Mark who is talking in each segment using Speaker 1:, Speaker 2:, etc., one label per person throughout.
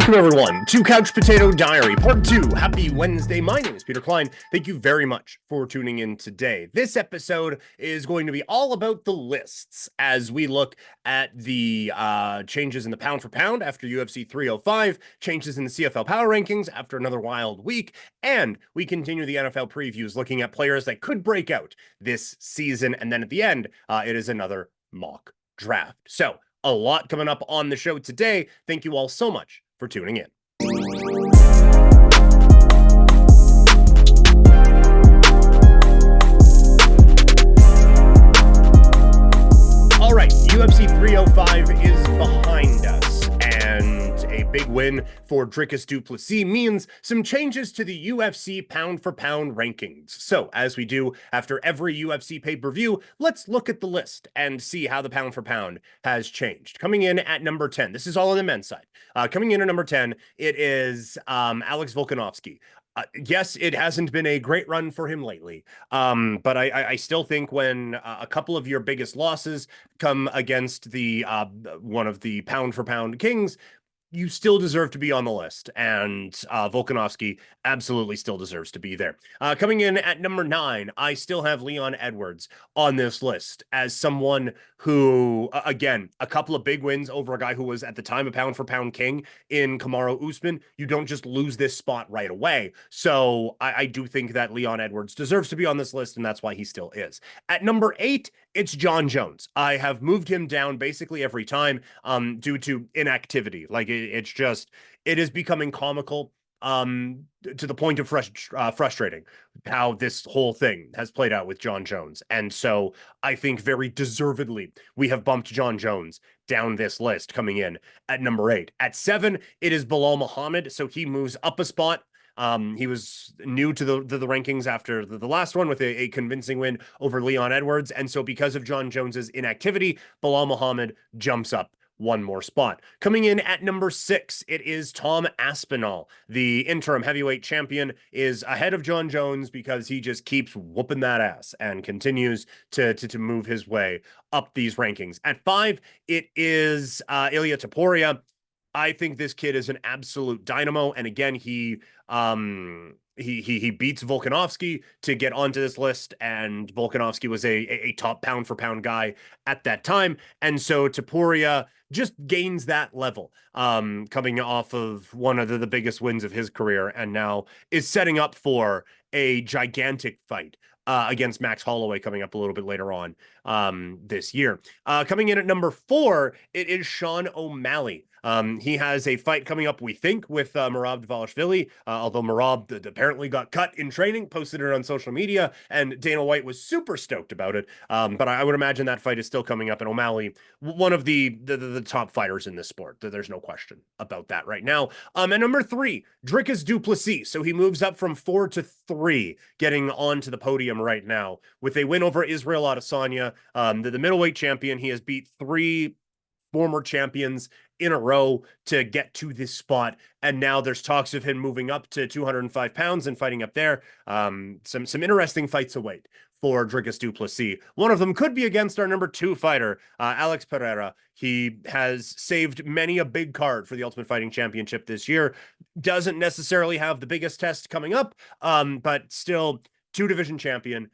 Speaker 1: Welcome, everyone, to Couch Potato Diary, Part 2. Happy Wednesday. My name is Peter Klein. Thank you very much for tuning in today. This episode is going to be all about the lists as we look at the changes in the pound for pound after UFC 305, changes in the CFL Power Rankings after another wild week, and we continue the NFL previews looking at players that could break out this season. And then at the end, it is another mock draft. So, a lot coming up on the show today. Thank you all so much for tuning in. All right, UFC 305 is behind us, and a big win for Dricus Du Plessis means some changes to the UFC Pound-For-Pound rankings. So, as we do after every UFC pay-per-view, let's look at the list and see how the Pound-For-Pound has changed. Coming in at number 10, this is all on the men's side. Coming in at number 10, it is Alex Volkanovski. Yes, it hasn't been a great run for him lately, but I still think when a couple of your biggest losses come against the one of the pound-for-pound kings, you still deserve to be on the list, and Volkanovski absolutely still deserves to be there. Coming in at number 9, I still have Leon Edwards on this list as someone who, again, a couple of big wins over a guy who was at the time a pound-for-pound king in Kamaru Usman. You don't just lose this spot right away. So I do think that Leon Edwards deserves to be on this list, and that's why he still is. At number 8, it's Jon Jones. I have moved him down basically every time due to inactivity. Like, it's just, it is becoming comical to the point of frustrating how this whole thing has played out with Jon Jones. And so I think very deservedly we have bumped Jon Jones down this list, coming in at number 8. At 7, it is Belal Muhammad, so he moves up a spot. He was new to the rankings after the last one with a convincing win over Leon Edwards. And so because of Jon Jones's inactivity, Belal Muhammad jumps up one more spot. Coming in at number 6, it is Tom Aspinall. The interim heavyweight champion is ahead of Jon Jones because he just keeps whooping that ass and continues to move his way up these rankings. At 5, it is Ilia Topuria. I think this kid is an absolute dynamo, and again, he beats Volkanovski to get onto this list, and Volkanovski was a top pound-for-pound guy at that time, and so Topuria just gains that level, coming off of one of the biggest wins of his career, and now is setting up for a gigantic fight against Max Holloway coming up a little bit later on this year. Coming in at number 4, it is Sean O'Malley. He has a fight coming up, we think, with Merab Dvalishvili, although Merab apparently got cut in training, posted it on social media, and Dana White was super stoked about it. But I would imagine that fight is still coming up, and O'Malley, one of the top fighters in this sport. There's no question about that right now. At number 3, Dricus Du Plessis. So he moves up from 4 to 3, getting onto the podium right now with a win over Israel Adesanya, the middleweight champion. He has beat 3 former champions in a row to get to this spot, and now there's talks of him moving up to 205 pounds and fighting up there. Some interesting fights await for Dricus Du Plessis. One of them could be against our number 2 fighter, Alex Pereira. He has saved many a big card for the Ultimate Fighting Championship this year. Doesn't necessarily have the biggest test coming up, but still 2-division champion.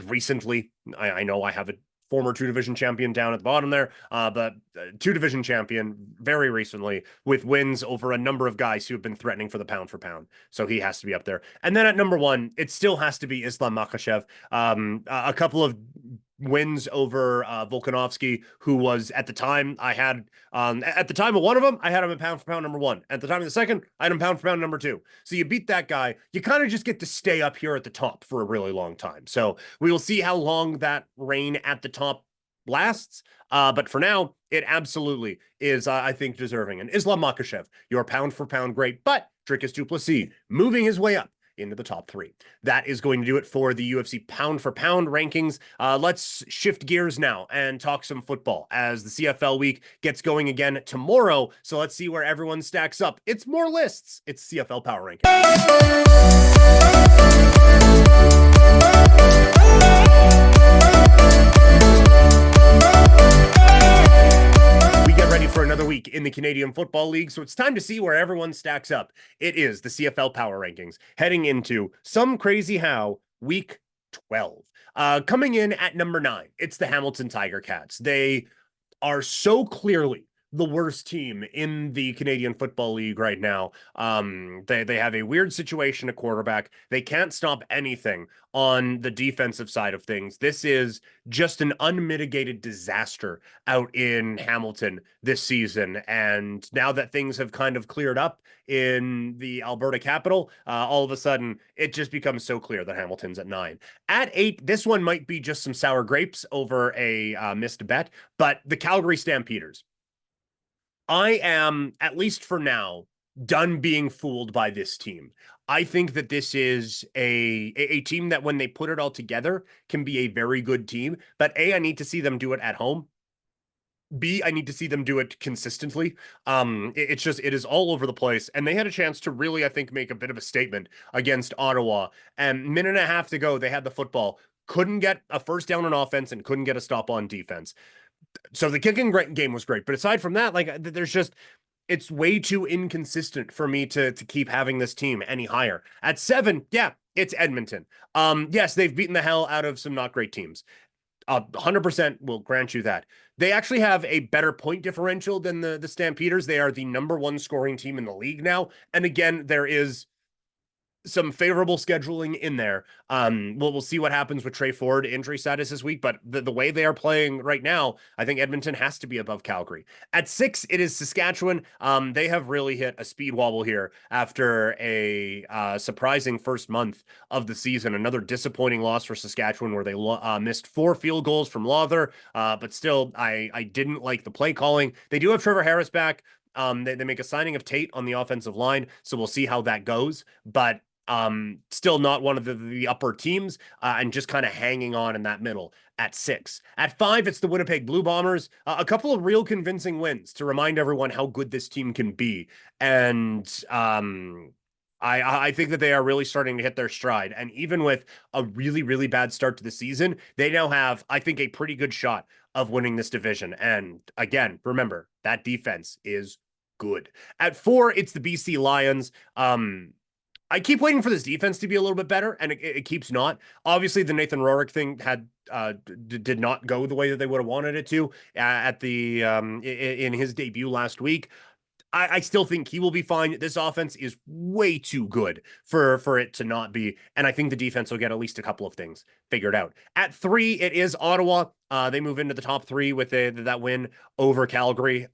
Speaker 1: Recently, I know I have a former 2-division champion down at the bottom there, but 2-division champion very recently with wins over a number of guys who have been threatening for the pound for pound. So he has to be up there. And then at number 1, it still has to be Islam Makhachev. A couple of wins over Volkanovski, who was at the time I had at the time of one of them, I had him at pound for pound number 1. At the time of the second, I had him pound for pound number 2. So you beat that guy, you kind of just get to stay up here at the top for a really long time. So we will see how long that reign at the top lasts. But for now, it absolutely is, I think, deserving. And Islam Makhachev, your pound for pound great, but Dricus Du Plessis moving his way up into the top 3. That is going to do it for the UFC Pound for Pound rankings. Let's shift gears now and talk some football as the CFL week gets going again tomorrow. So let's see where everyone stacks up. It's more lists. It's CFL Power Rankings. We get ready for another week in in the Canadian Football League, so it's time to see where everyone stacks up. It is the CFL Power Rankings, heading into some crazy how week 12. Coming in at number 9, it's the Hamilton Tiger Cats. They are so clearly the worst team in the Canadian Football League right now. They have a weird situation at quarterback. They can't stop anything on the defensive side of things. This is just an unmitigated disaster out in Hamilton this season. And now that things have kind of cleared up in the Alberta capital, all of a sudden it just becomes so clear that Hamilton's at 9. At 8, this one might be just some sour grapes over a missed bet, but the Calgary Stampeders. I am, at least for now, done being fooled by this team. I think that this is a team that when they put it all together can be a very good team. But A, I need to see them do it at home. B, I need to see them do it consistently. It is all over the place. And they had a chance to really, I think, make a bit of a statement against Ottawa. And minute and a half to go, they had the football. Couldn't get a first down on offense and couldn't get a stop on defense. So the kicking game was great. But aside from that, like it's way too inconsistent for me to keep having this team any higher. At 7, yeah, it's Edmonton. Yes, they've beaten the hell out of some not great teams. 100% will grant you that. They actually have a better point differential than the Stampeders. They are the number 1 scoring team in the league now. And again, there is some favorable scheduling in there. We'll see what happens with Trey Ford injury status this week, but the way they are playing right now, I think Edmonton has to be above Calgary. At 6, it is Saskatchewan. They have really hit a speed wobble here after a surprising first month of the season. Another disappointing loss for Saskatchewan where they missed 4 field goals from Lawther, but still, I didn't like the play calling. They do have Trevor Harris back. They make a signing of Tate on the offensive line, so we'll see how that goes, but still not one of the upper teams, and just kind of hanging on in that middle at 6. At 5, it's the Winnipeg Blue Bombers. A couple of real convincing wins to remind everyone how good this team can be. And I think that they are really starting to hit their stride. And even with a really, really bad start to the season, they now have, I think, a pretty good shot of winning this division. And again, remember, that defense is good. At 4, it's the BC Lions. I keep waiting for this defense to be a little bit better, and it keeps not. Obviously, the Nathan Rourke thing did not go the way that they would have wanted it to at the in his debut last week. I still think he will be fine. This offense is way too good for it to not be, and I think the defense will get at least a couple of things figured out. At 3, it is Ottawa. They move into the top 3 with that win over Calgary.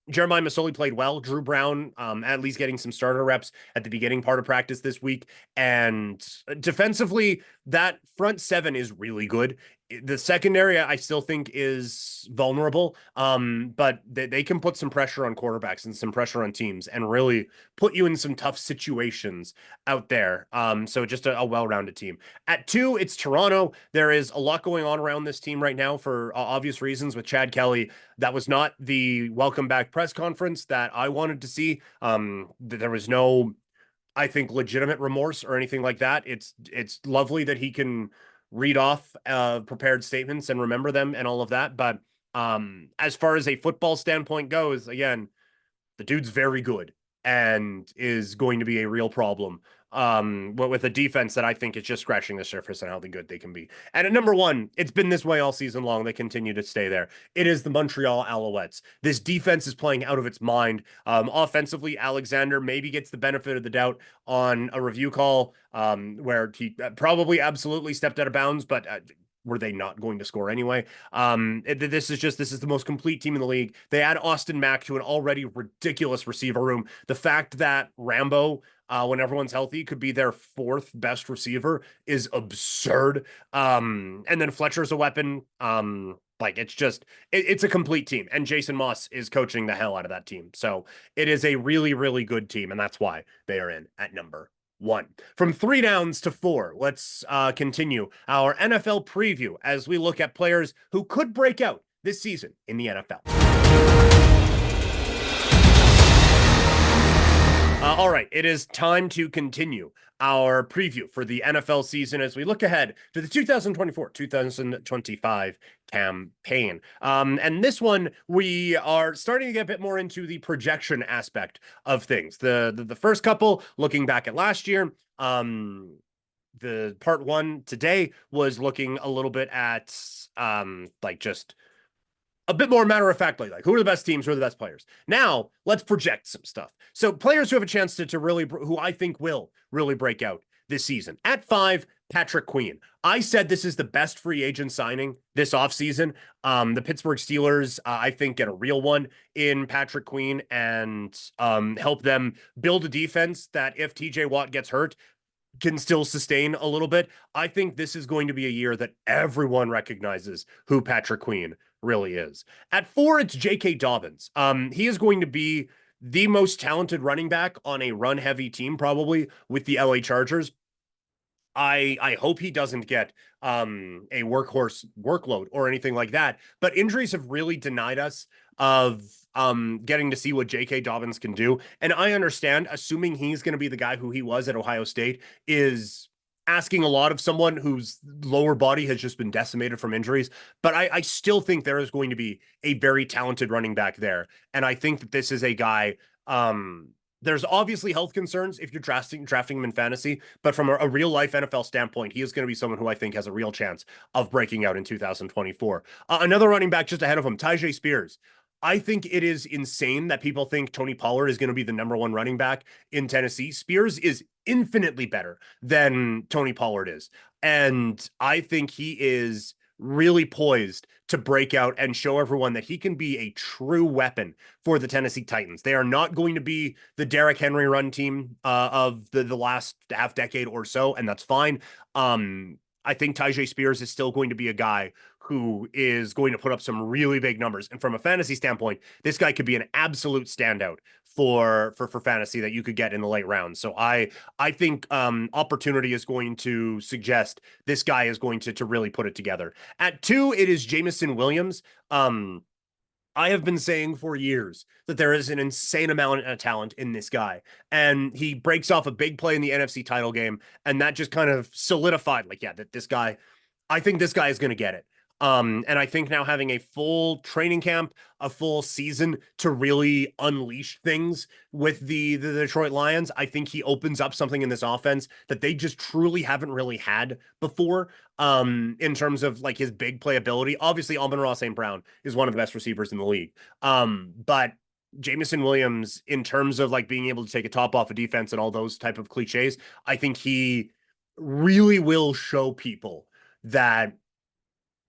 Speaker 1: Jeremiah Masoli played well. Drew Brown, at least getting some starter reps at the beginning part of practice this week. And defensively, that front 7 is really good. The secondary, I still think, is vulnerable, but they can put some pressure on quarterbacks and some pressure on teams and really put you in some tough situations out there. So just a well-rounded team. At 2, it's Toronto. There is a lot going on around this team right now for obvious reasons with Chad Kelly. That was not the welcome back press conference that I wanted to see. There was no, I think, legitimate remorse or anything like that. It's lovely that he can read off prepared statements and remember them and all of that. But as far as a football standpoint goes, again, the dude's very good and is going to be a real problem with a defense that I think is just scratching the surface on how good they can be. And at number 1, it's been this way all season long. They continue to stay there. It is the Montreal Alouettes. This defense is playing out of its mind. Offensively, Alexander maybe gets the benefit of the doubt on a review call where he probably absolutely stepped out of bounds, but were they not going to score anyway? This is the most complete team in the league. They add Austin Mack to an already ridiculous receiver room. The fact that Rambo, when everyone's healthy, could be their 4th best receiver is absurd. And then Fletcher's a weapon. It's a complete team. And Jason Moss is coaching the hell out of that team. So it is a really, really good team. And that's why they are in at number 1. From 3 downs to 4, let's continue our NFL preview as we look at players who could break out this season in the NFL. All right, it is time to continue our preview for the NFL season as we look ahead to the 2024-2025 campaign. And this one, we are starting to get a bit more into the projection aspect of things. The first couple, looking back at last year, the part one today was looking a little bit at like just a bit more matter of factly, like who are the best teams, who are the best players. Now let's project some stuff. So players who have a chance to really, who I think will really break out this season. At 5, Patrick Queen. I said this is the best free agent signing this offseason. The Pittsburgh Steelers, I think, get a real one in Patrick Queen and help them build a defense that if TJ Watt gets hurt, can still sustain a little bit. I think this is going to be a year that everyone recognizes who Patrick Queen really is. At 4, it's J.K. Dobbins. He is going to be the most talented running back on a run-heavy team, probably, with the LA Chargers. I hope he doesn't get a workhorse workload or anything like that. But injuries have really denied us of getting to see what J.K. Dobbins can do. And I understand, assuming he's going to be the guy who he was at Ohio State, is asking a lot of someone whose lower body has just been decimated from injuries. But I still think there is going to be a very talented running back there. And I think that this is a guy, there's obviously health concerns if you're drafting him in fantasy, but from a real life NFL standpoint, he is going to be someone who I think has a real chance of breaking out in 2024. Another running back just ahead of him, Tyjae Spears. I think it is insane that people think Tony Pollard is going to be the #1 running back in Tennessee. Spears is infinitely better than Tony Pollard is. And I think he is really poised to break out and show everyone that he can be a true weapon for the Tennessee Titans. They are not going to be the Derrick Henry run team of the last half decade or so, and that's fine. I think Tyjae Spears is still going to be a guy who is going to put up some really big numbers. And from a fantasy standpoint, this guy could be an absolute standout for fantasy that you could get in the late rounds. So I think opportunity is going to suggest this guy is going to really put it together. At 2, it is Jameson Williams. I have been saying for years that there is an insane amount of talent in this guy. And he breaks off a big play in the NFC title game. And that just kind of solidified, like, yeah, that this guy, I think this guy is going to get it. And I think now having a full training camp, a full season to really unleash things with the Detroit Lions, I think he opens up something in this offense that they just truly haven't really had before, in terms of like his big playability. Obviously, Amon-Ra St. Brown is one of the best receivers in the league. But Jameson Williams, in terms of like being able to take a top off a defense and all those type of cliches, I think he really will show people that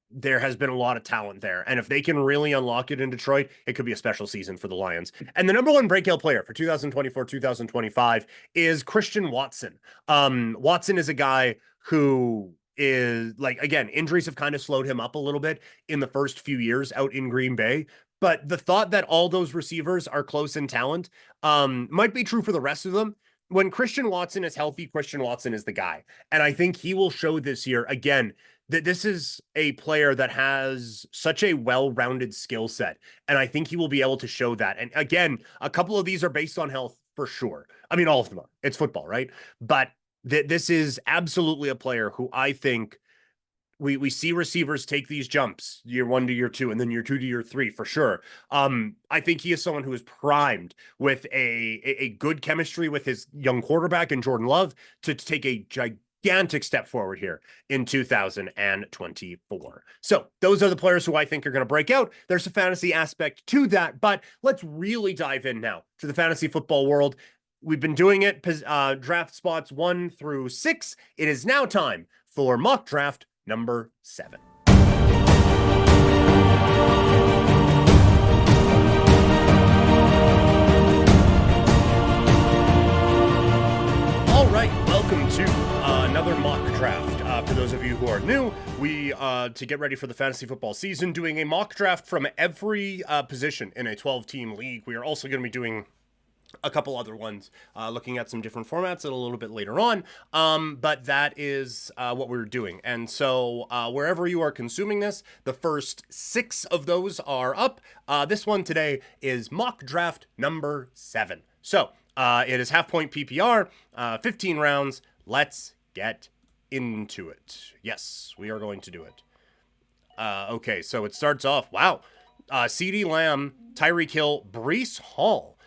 Speaker 1: there has been a lot of talent there. And if they can really unlock it in Detroit, it could be a special season for the Lions. And the #1 breakout player for 2024-2025 is Christian Watson. Watson is a guy who is, like, again, injuries have kind of slowed him up a little bit in the first few years out in Green Bay. But the thought that all those receivers are close in talent might be true for the rest of them. When Christian Watson is healthy, Christian Watson is the guy. And I think he will show this year, again, that this is a player that has such a well-rounded skill set. And I think he will be able to show that. And again, a couple of these are based on health for sure. I mean, all of them are. It's football, right? But this is absolutely a player who I think we see receivers take these jumps year 1 to year 2, and then year 2 to year 3 for sure. I think he is someone who is primed with a good chemistry with his young quarterback and Jordan Love to take a gigantic step forward here in 2024. So those are the players who I think are going to break out. There's a fantasy aspect to that, but let's really dive in now to the fantasy football world. We've been doing it, draft spots 1 through 6. It is now time for mock draft number 7. All right, welcome to another mock draft. For those of you who are new, we, to get ready for the fantasy football season, doing a mock draft from every position in a 12-team league. We are also going to be doing a couple other ones, looking at some different formats a little bit later on. But that is what we're doing. And so wherever you are consuming this, the first 6 of those are up. This one today is mock draft number 7. So It is half point PPR, 15 rounds. Let's get into it. Yes, we are going to do it. Okay, so it starts off. Wow. CeeDee Lamb, Tyreek Hill, Breece Hall,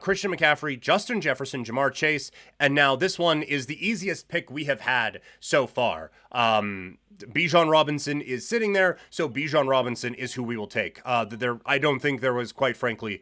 Speaker 1: Christian McCaffrey, Justin Jefferson, Jamar Chase, and now this one is the easiest pick we have had so far. Bijan Robinson is sitting there, so Bijan Robinson is who we will take. I don't think there was, quite frankly,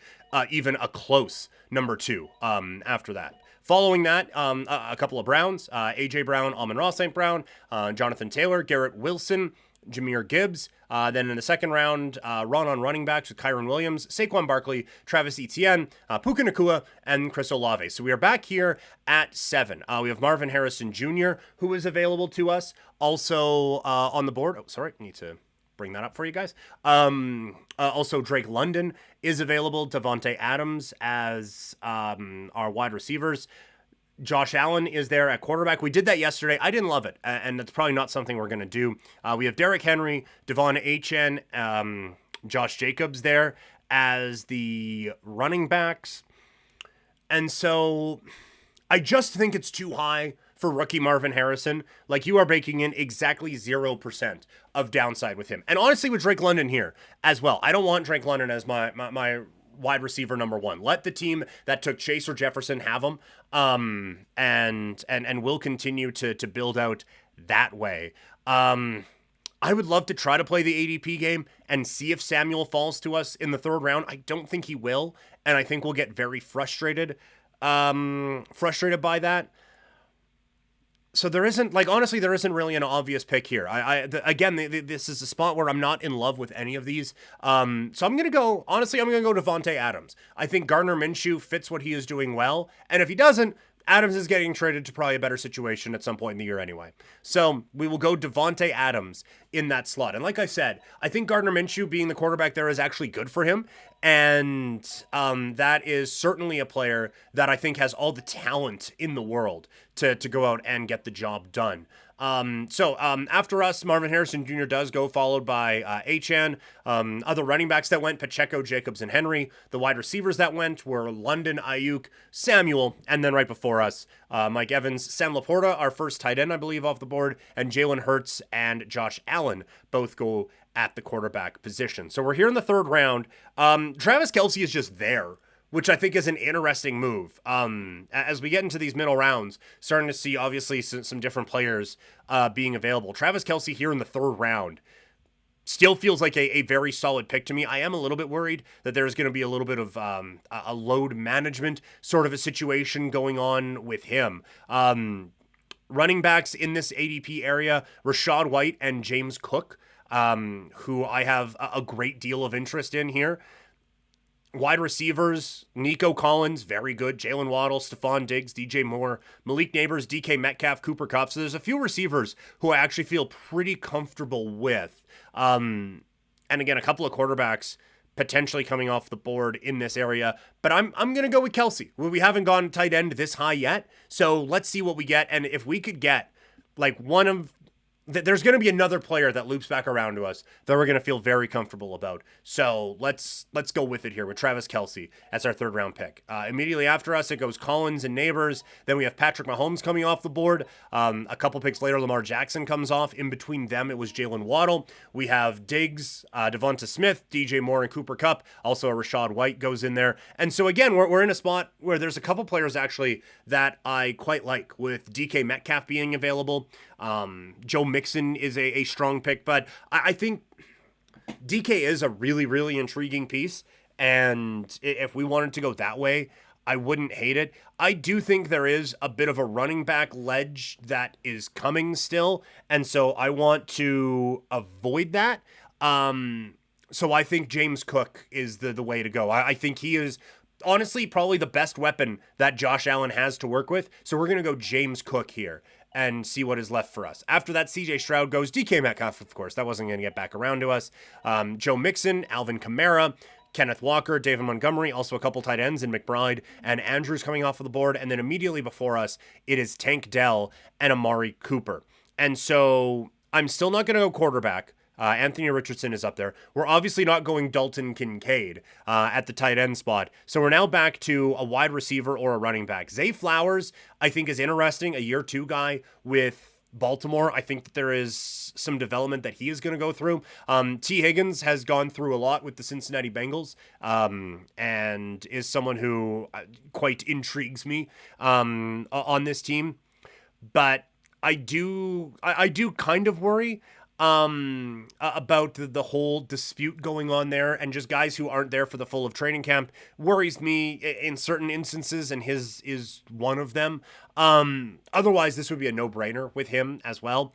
Speaker 1: even a close number 2 after that. Following that, a couple of Browns, A.J. Brown, Amon-Ra St. Brown, Jonathan Taylor, Garrett Wilson, Jahmyr Gibbs. Then in the second round, run on running backs with Kyron Williams, Saquon Barkley, Travis Etienne, Puka Nacua, and Chris Olave. So we are back here at 7. We have Marvin Harrison Jr., who is available to us. Also on the board. Oh, sorry, I need to bring that up for you guys. Also, Drake London is available. Davante Adams as our wide receivers. Josh Allen is there at quarterback. We did that yesterday. I didn't love it, and that's probably not something we're going to do. We have Derrick Henry, Devon Achane, Josh Jacobs there as the running backs. And so I just think it's too high for rookie Marvin Harrison. Like, you are baking in exactly 0% of downside with him. And honestly, with Drake London here as well. I don't want Drake London as my wide receiver number 1. Let the team that took Chase or Jefferson have him, and we'll continue to build out that way. I would love to try to play the ADP game and see if Samuel falls to us in the 3rd round. I don't think he will, and I think we'll get very frustrated by that. So there isn't, like, honestly, there isn't really an obvious pick here. This is a spot where I'm not in love with any of these. So I'm going to go Davante Adams. I think Gardner Minshew fits what he is doing well. And if he doesn't, Adams is getting traded to probably a better situation at some point in the year anyway. So we will go Davante Adams in that slot. And like I said, I think Gardner Minshew being the quarterback there is actually good for him. And that is certainly a player that I think has all the talent in the world to go out and get the job done. After us, Marvin Harrison Jr. does go, followed by Achane. Other running backs that went, Pacheco, Jacobs, and Henry. The wide receivers that went were London, Ayuk, Samuel, and then right before us, Mike Evans, Sam Laporta, our first tight end, I believe, off the board, and Jalen Hurts and Josh Allen both go at the quarterback position. So we're here in the 3rd round. Travis Kelce is just there, which I think is an interesting move. As we get into these middle rounds, starting to see, obviously, some different players being available. Travis Kelce here in the 3rd round still feels like a very solid pick to me. I am a little bit worried that there's going to be a little bit of a load management sort of a situation going on with him. Running backs in this ADP area, Rachaad White and James Cook, who I have a great deal of interest in here. Wide receivers, Nico Collins, very good. Jalen Waddle, Stephon Diggs, DJ Moore, Malik Neighbors, DK Metcalf, Cooper Kupp. So there's a few receivers who I actually feel pretty comfortable with. And again, a couple of quarterbacks potentially coming off the board in this area. But I'm going to go with Kelce. We haven't gone tight end this high yet. So let's see what we get. And if we could get like there's going to be another player that loops back around to us that we're going to feel very comfortable about. So let's go with it here with Travis Kelce as our 3rd round pick. Immediately after us, it goes Collins and Neighbors. Then we have Patrick Mahomes coming off the board. A couple picks later, Lamar Jackson comes off. In between them, it was Jalen Waddle. We have Diggs, Devonta Smith, DJ Moore, and Cooper Kupp. Also, a Rachaad White goes in there. And so again, we're in a spot where there's a couple players actually that I quite like, with DK Metcalf being available. Joe Mixon is a strong pick, but I think DK is a really, really intriguing piece. And if we wanted to go that way, I wouldn't hate it. I do think there is a bit of a running back ledge that is coming still. And so I want to avoid that. So I think James Cook is the way to go. I think he is honestly probably the best weapon that Josh Allen has to work with. So we're going to go James Cook here and see what is left for us. After that, CJ Stroud goes, DK Metcalf, of course. That wasn't going to get back around to us. Joe Mixon, Alvin Kamara, Kenneth Walker, David Montgomery, also a couple tight ends in McBride and Andrews coming off of the board. And then immediately before us, it is Tank Dell and Amari Cooper. And so I'm still not going to go quarterback. Anthony Richardson is up there. We're obviously not going Dalton Kincaid at the tight end spot. So we're now back to a wide receiver or a running back. Zay Flowers, I think, is interesting, a year two guy with Baltimore. I think that there is some development that he is going to go through. T. Higgins has gone through a lot with the Cincinnati Bengals and is someone who quite intrigues me on this team. But I do kind of worry about the whole dispute going on there, and just guys who aren't there for the full of training camp worries me in certain instances, and his is one of them. Otherwise, this would be a no-brainer with him as well.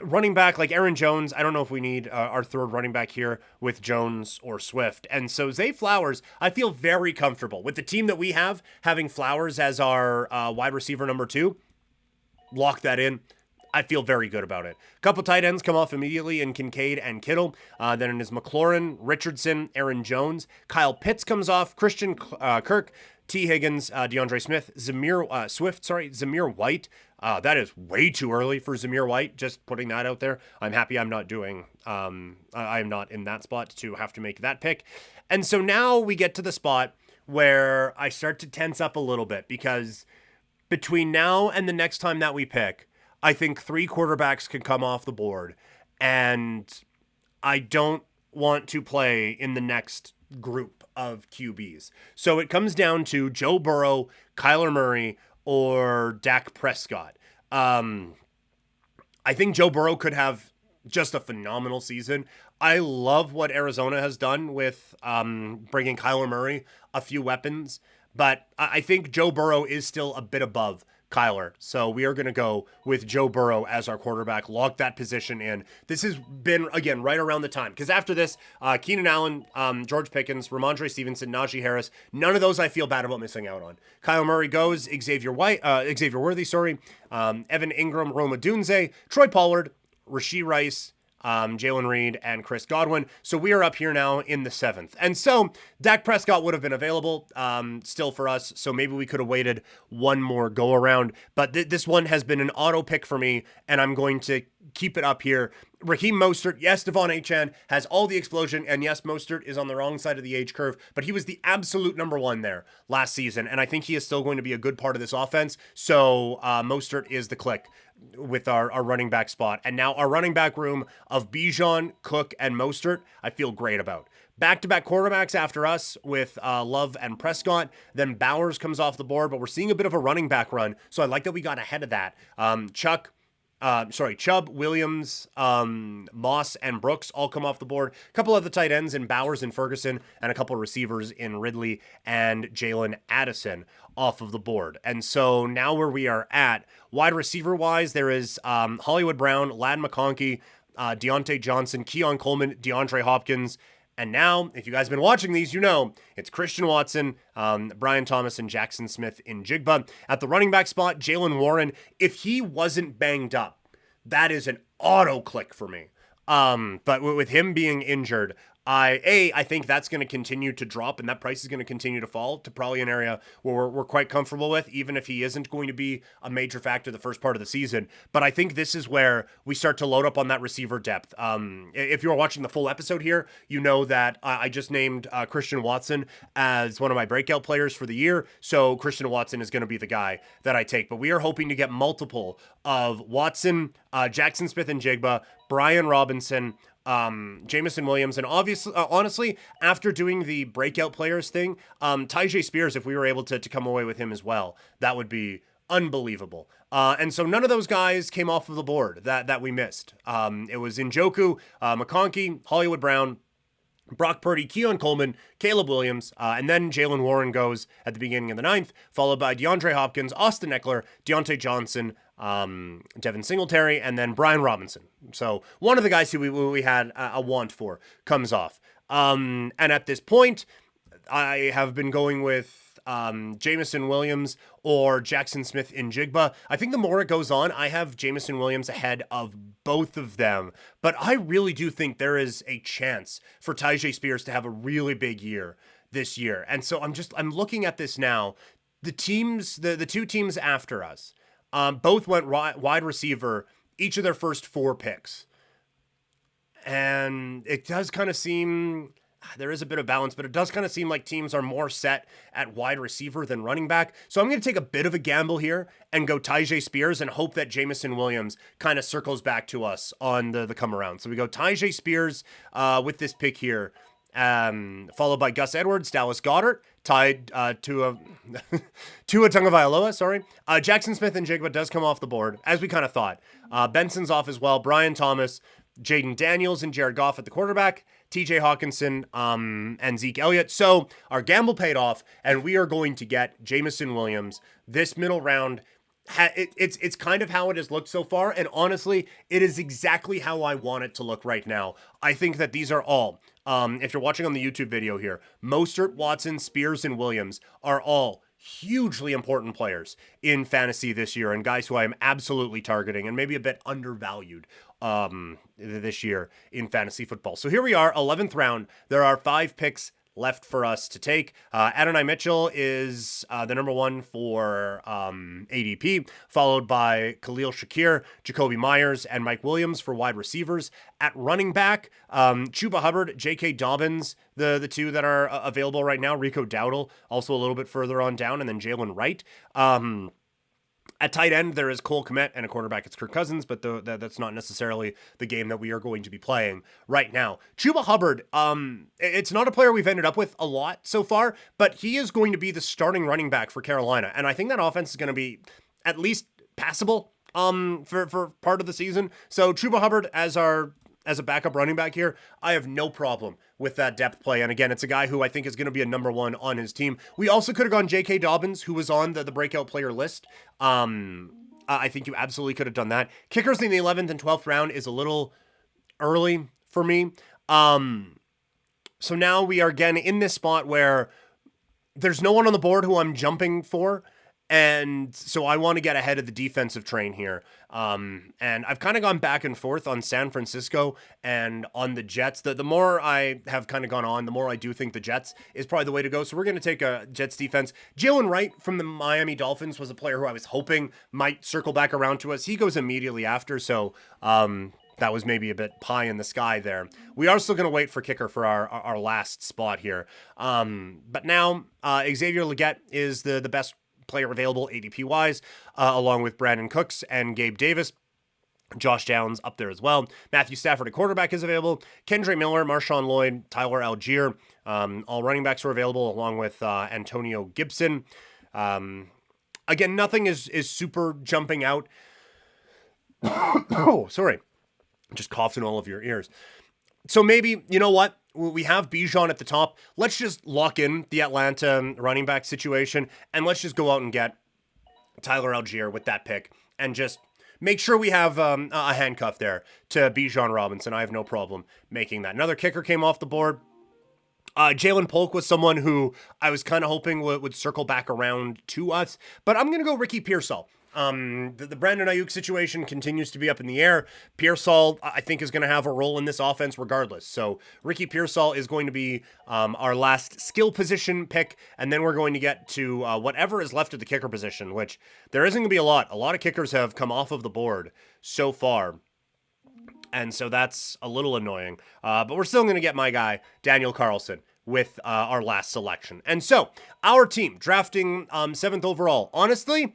Speaker 1: Running back like Aaron Jones, I don't know if we need our third running back here with Jones or Swift. And so Zay Flowers, I feel very comfortable with the team that we have, having Flowers as our wide receiver number 2. Lock that in. I feel very good about it. A couple tight ends come off immediately in Kincaid and Kittle. Then it is McLaurin, Richardson, Aaron Jones. Kyle Pitts comes off. Christian Kirk, T. Higgins, DeAndre Smith, Zamir White. That is way too early for Zamir White. Just putting that out there. I'm happy I'm not doing. I am not in that spot to have to make that pick. And so now we get to the spot where I start to tense up a little bit, because between now and the next time that we pick, I think 3 quarterbacks can come off the board, and I don't want to play in the next group of QBs. So it comes down to Joe Burrow, Kyler Murray, or Dak Prescott. I think Joe Burrow could have just a phenomenal season. I love what Arizona has done with bringing Kyler Murray a few weapons, but I think Joe Burrow is still a bit above Kyler. So we are going to go with Joe Burrow as our quarterback, lock that position in. This has been, again, right around the time, because after this, Keenan Allen, George Pickens, Ramondre Stevenson, Najee Harris, none of those I feel bad about missing out on. Kyle Murray goes, Xavier Worthy, Evan Ingram, Roma Dunze, Troy Pollard, Rashee Rice, Jalen Reed, and Chris Godwin. So we are up here now in the 7th. And so Dak Prescott would have been available still for us. So maybe we could have waited one more go around. But this one has been an auto pick for me, and I'm going to keep it up here. Raheem Mostert, yes, Devon Achane has all the explosion, and yes, Mostert is on the wrong side of the age curve, but he was the absolute number 1 there last season, and I think he is still going to be a good part of this offense. So Mostert is the click with our running back spot. And now our running back room of Bijan, Cook, and Mostert, I feel great about. Back-to-back quarterbacks after us with Love and Prescott. Then Bowers comes off the board, but we're seeing a bit of a running back run, so I like that we got ahead of that. Chubb, Williams, Moss, and Brooks all come off the board. A couple of the tight ends in Bowers and Ferguson, and a couple of receivers in Ridley and Jalen Addison off of the board. And so now where we are at, wide receiver-wise, there is Hollywood Brown, Ladd McConkey, Deontay Johnson, Keon Coleman, DeAndre Hopkins. And now, if you guys have been watching these, you know it's Christian Watson, Brian Thomas, and Jackson Smith in Jigba. At the running back spot, Jaylen Warren. If he wasn't banged up, that is an auto click for me. But with him being injured, I think that's going to continue to drop, and that price is going to continue to fall to probably an area where we're quite comfortable with, even if he isn't going to be a major factor the first part of the season. But I think this is where we start to load up on that receiver depth. If you are watching the full episode here, you know that I just named Christian Watson as one of my breakout players for the year. So Christian Watson is going to be the guy that I take. But we are hoping to get multiple of Watson, Jackson Smith and Jigba, Brian Robinson, Jamison Williams, and obviously, honestly, after doing the breakout players thing, Tyjae Spears, if we were able to come away with him as well, that would be unbelievable. And so none of those guys came off of the board that we missed. It was Njoku, McConkey, Hollywood Brown, Brock Purdy, Keon Coleman, Caleb Williams, and then Jaylen Warren goes at the beginning of the 9th, followed by DeAndre Hopkins, Austin Eckler, Deontay Johnson, Devin Singletary, and then Brian Robinson. So one of the guys who we had a want for comes off. And at this point, I have been going with Jamison Williams or Jackson Smith in Jigba. I think the more it goes on, I have Jamison Williams ahead of both of them. But I really do think there is a chance for Tyjae Spears to have a really big year this year. And so I'm looking at this now. The teams, the 2 teams after us, both went wide receiver each of their first 4 picks. And it does kind of seem there is a bit of balance, but it does kind of seem like teams are more set at wide receiver than running back. So I'm going to take a bit of a gamble here and go Tyjae Spears and hope that Jameson Williams kind of circles back to us on the come around. So we go Tyjae Spears with this pick here, followed by Gus Edwards, Dallas Goedert, tied to a Tagovailoa, sorry. Jackson Smith-Njigba does come off the board, as we kind of thought. Benson's off as well. Brian Thomas, Jaden Daniels, and Jared Goff at the quarterback. TJ Hawkinson and Zeke Elliott. So our gamble paid off, and we are going to get Jameson Williams this middle round. It's kind of how it has looked so far, and honestly, it is exactly how I want it to look right now. I think that these are all, if you're watching on the YouTube video here, Mostert, Watson, Spears, and Williams are all hugely important players in fantasy this year, and guys who I am absolutely targeting and maybe a bit undervalued this year in fantasy football. So here we are, 11th round. There are 5 picks left for us to take. Adonai Mitchell is the number 1 for ADP, followed by Khalil Shakir, Jacoby Myers, and Mike Williams for wide receivers. At running back, Chuba Hubbard, J.K. Dobbins, the 2 that are available right now. Rico Dowdle, also a little bit further on down, and then Jalen Wright. At tight end, there is Cole Kmet, and a quarterback, it's Kirk Cousins, but that's not necessarily the game that we are going to be playing right now. Chuba Hubbard, it's not a player we've ended up with a lot so far, but he is going to be the starting running back for Carolina, and I think that offense is going to be at least passable for part of the season. So Chuba Hubbard as a backup running back here, I have no problem with that depth play. And again, it's a guy who I think is going to be a number 1 on his team. We also could have gone J.K. Dobbins, who was on the breakout player list. I think you absolutely could have done that. Kickers in the 11th and 12th round is a little early for me. So now we are again in this spot where there's no one on the board who I'm jumping for. And so I want to get ahead of the defensive train here. And I've kind of gone back and forth on San Francisco and on the Jets. The more I have kind of gone on, the more I do think the Jets is probably the way to go. So we're going to take a Jets defense. Jalen Wright from the Miami Dolphins was a player who I was hoping might circle back around to us. He goes immediately after. So, that was maybe a bit pie in the sky there. We are still going to wait for kicker for our last spot here. But now Xavier Legette is the best player available ADP-wise, along with Brandon Cooks and Gabe Davis. Josh Downs up there as well. Matthew Stafford at quarterback is available. Kendre Miller, Marshawn Lloyd, Tyler Algier. All running backs are available, along with Antonio Gibson. Again, nothing is super jumping out. Oh, sorry. Just coughed in all of your ears. So maybe, you know what? We have Bijan at the top. Let's just lock in the Atlanta running back situation, and let's just go out and get Tyler Algier with that pick, and just make sure we have a handcuff there to Bijan Robinson. I have no problem making that. Another kicker came off the board. Jalen Polk was someone who I was kind of hoping would circle back around to us, but I'm going to go Ricky Pearsall. The Brandon Ayuk situation continues to be up in the air. Pearsall, I think, is going to have a role in this offense regardless. So Ricky Pearsall is going to be our last skill position pick, and then we're going to get to whatever is left of the kicker position, which there isn't going to be a lot. A lot of kickers have come off of the board so far, and so that's a little annoying. But we're still going to get my guy, Daniel Carlson, with our last selection. And so our team, drafting 7th overall, honestly,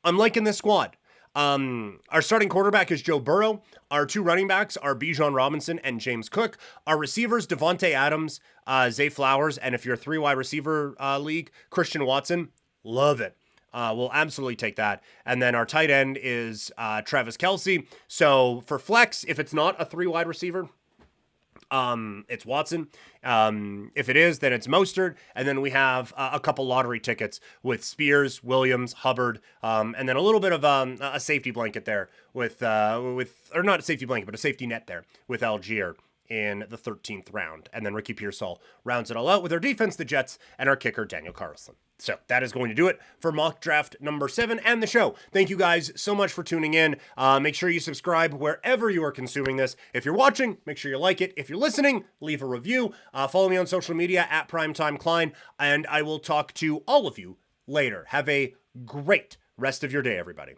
Speaker 1: I'm liking this squad. Our starting quarterback is Joe Burrow. Our 2 running backs are Bijan Robinson and James Cook. Our receivers, Devontae Adams, Zay Flowers, and if you're a 3 wide receiver league, Christian Watson. Love it. We'll absolutely take that. And then our tight end is Travis Kelce. So for flex, if it's not a 3 wide receiver, it's Watson. If it is, then it's Mostert. And then we have a couple lottery tickets with Spears, Williams, Hubbard, and then a little bit of a safety blanket there with or not a safety blanket, but a safety net there with Algier in the 13th round. And then Ricky Pearsall rounds it all out with our defense, the Jets, and our kicker, Daniel Carlson. So that is going to do it for mock draft number 7 and the show. Thank you guys so much for tuning in. Make sure you subscribe wherever you are consuming this. If you're watching, make sure you like it. If you're listening, leave a review. Follow me on social media at Primetime Klein, and I will talk to all of you later. Have a great rest of your day, everybody.